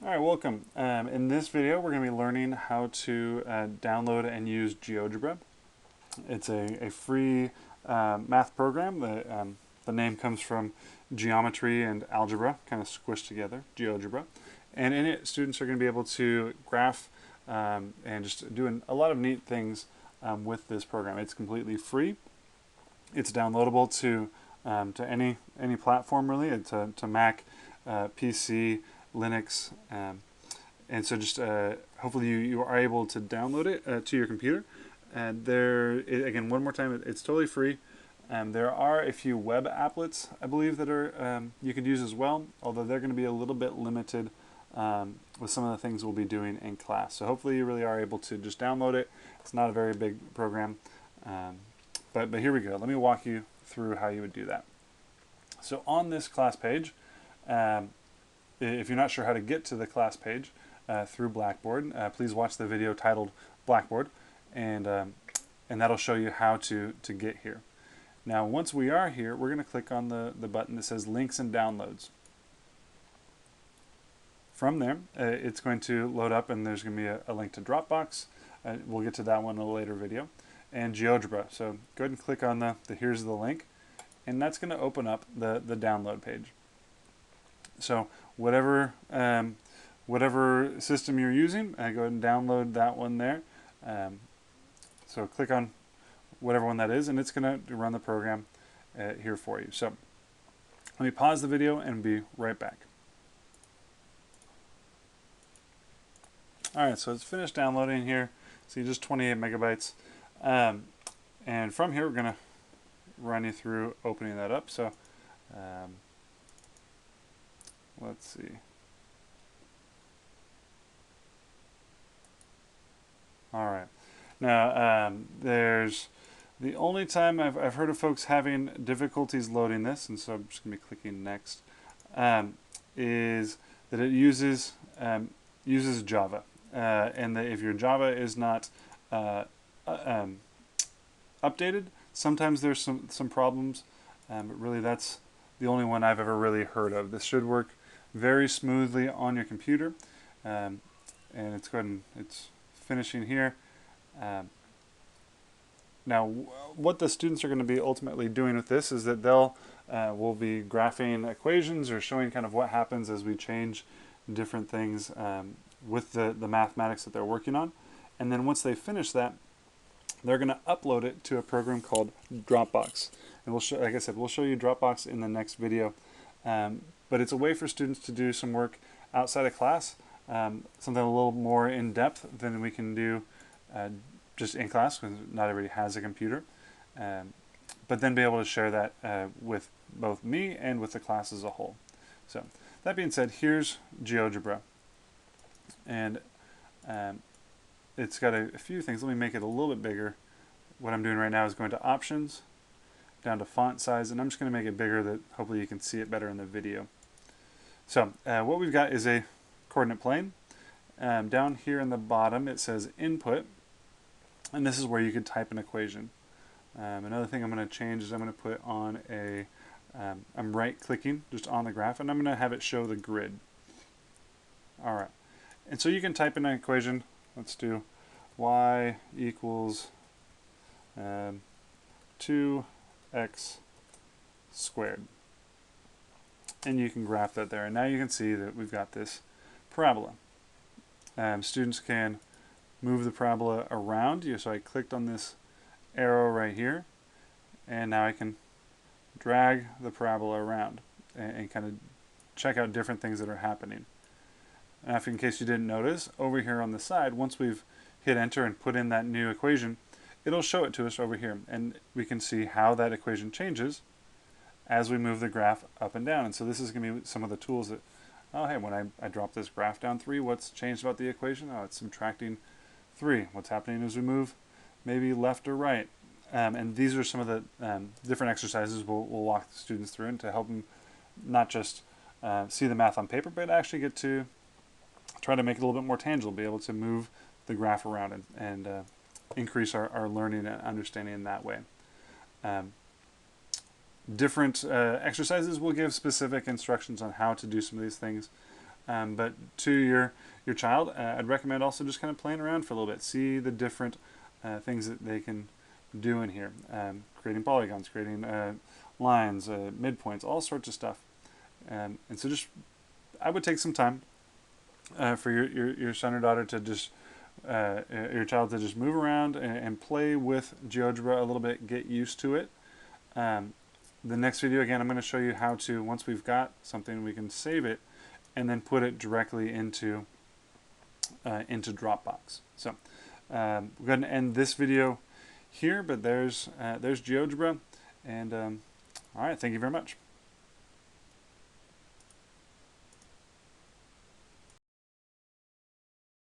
All right, welcome. In this video, we're going to be learning how to download and use GeoGebra. It's a free math program. The name comes from geometry and algebra, kind of squished together, GeoGebra. And in it, students are going to be able to graph and just doing a lot of neat things with this program. It's completely free. It's downloadable to any platform really, to Mac, PC, Linux, and so just hopefully you are able to download it to your computer. And again, one more time, it's totally free. There are a few web applets, I believe, that are you could use as well, although they're going to be a little bit limited with some of the things we'll be doing in class. So hopefully you really are able to just download it. It's not a very big program, but here we go. Let me walk you through how you would do that. So on this class page, if you're not sure how to get to the class page through Blackboard, please watch the video titled Blackboard, and that'll show you how to get here. Now, once we are here, we're going to click on the button that says Links and Downloads. From there, it's going to load up, and there's going to be a link to Dropbox. We'll get to that one in a later video. And GeoGebra. So go ahead and click on the here's the link, and that's going to open up the download page. So whatever system you're using, go ahead and download that one there. So click on whatever one that is, and it's going to run the program here for you. So let me pause the video and be right back. All right, so it's finished downloading here. See, just 28 megabytes. And from here, we're going to run you through opening that up. So let's see. All right. Now, there's the only time I've heard of folks having difficulties loading this, and so I'm just going to be clicking next, is that it uses Java. And that if your Java is not updated, sometimes there's some problems, but really that's the only one I've ever really heard of. This should work very smoothly on your computer, and it's finishing here. Now, what the students are going to be ultimately doing with this is that will be graphing equations or showing kind of what happens as we change different things with the mathematics that they're working on. And then once they finish that, they're going to upload it to a program called Dropbox. And like I said, we'll show you Dropbox in the next video. But it's a way for students to do some work outside of class, something a little more in depth than we can do just in class, because not everybody has a computer. But then be able to share that with both me and with the class as a whole. So that being said, here's GeoGebra. And it's got a few things. Let me make it a little bit bigger. What I'm doing right now is going to Options, down to Font Size, and I'm just going to make it bigger that hopefully you can see it better in the video. So what we've got is a coordinate plane. Down here in the bottom it says Input, and this is where you could type an equation. Another thing I'm going to change is I'm going to put on I'm right-clicking just on the graph, and I'm going to have it show the grid. All right. And so you can type in an equation. Let's do y equals 2x squared. And you can graph that there. And now you can see that we've got this parabola. Students can move the parabola around. So I clicked on this arrow right here, and now I can drag the parabola around and kind of check out different things that are happening. Now, in case you didn't notice, over here on the side, once we've hit enter and put in that new equation, it'll show it to us over here, and we can see how that equation changes as we move the graph up and down. And so this is going to be some of the tools that, oh hey, when I drop this graph down 3, what's changed about the equation? Oh, it's subtracting 3. What's happening as we move maybe left or right? And these are some of the different exercises we'll walk the students through, and to help them not just see the math on paper, but actually get to try to make it a little bit more tangible, be able to move the graph around and increase our learning and understanding in that way. Different exercises will give specific instructions on how to do some of these things. But to your child, I'd recommend also just kind of playing around for a little bit, see the different things that they can do in here, creating polygons, creating lines, midpoints, all sorts of stuff. And so just, I would take some time for your son or daughter to just, your child to just move around and play with GeoGebra a little bit, get used to it. The next video, again, I'm going to show you how to, once we've got something, we can save it and then put it directly into Dropbox. So we're going to end this video here, but there's GeoGebra, and all right, thank you very much.